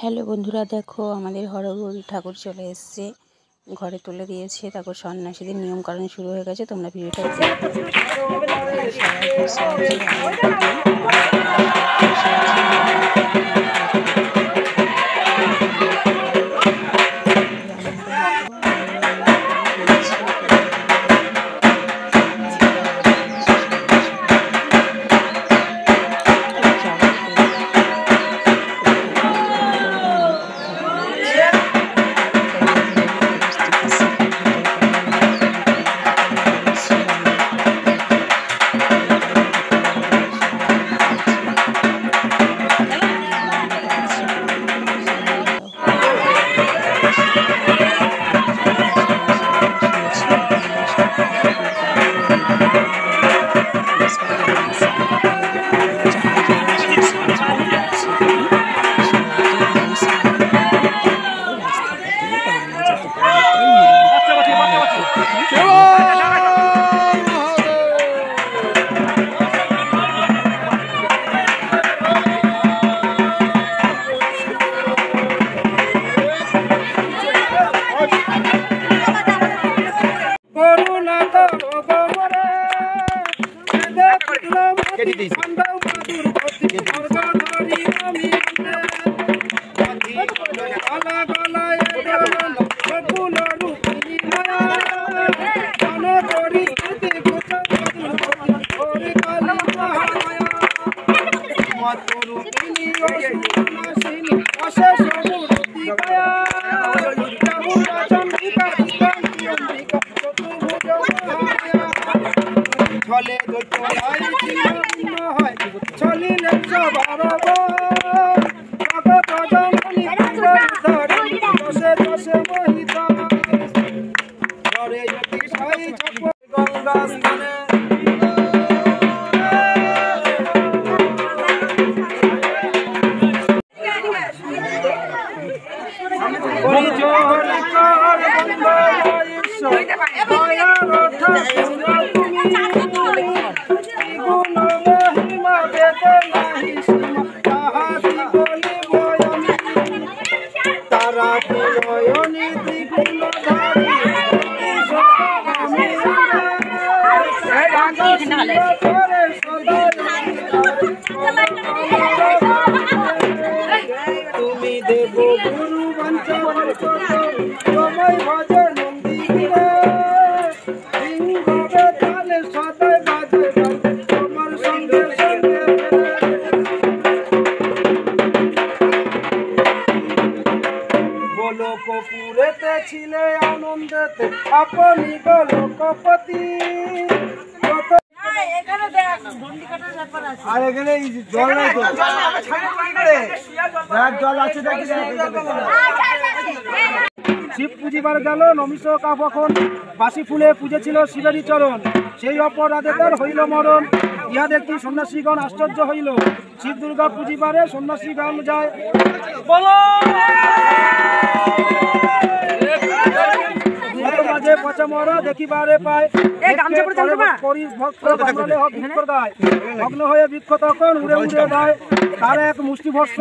Hello বন্ধুরা, দেখো আমাদের হরগৌরী ঠাকুর চলে এসেছে, ঘরে তুলে দিয়েছে। তারপর সন্ন্যাসীদের নিয়ম কারণ শুরু হয়ে গেছে। তোমরা ভিডিওটা গোলকপুরেতে ছিলে আনন্দেতে আপনি গোলকপতি। আর এখানে জল নাই তো, জল আছে দেখি। শিব পুজিবার গেল নমিষ কাপখন, বাসি ফুলে পুজেছিল শিবেরই চরণ। সেই অপরাধে তার হইল মরণ, ইহা দেখি সন্ন্যাসীগণ আশ্চর্য হইল। শিব দুর্গা পুজিবারে সন্ন্যাসীগণ যায়। মাঝে পচা মরা দেখিবারে পায়, ভগ্ন হয়ে বৃক্ষ তখন উড়ে উড়ে দেয়। তার এক মুষ্টি ভস্ম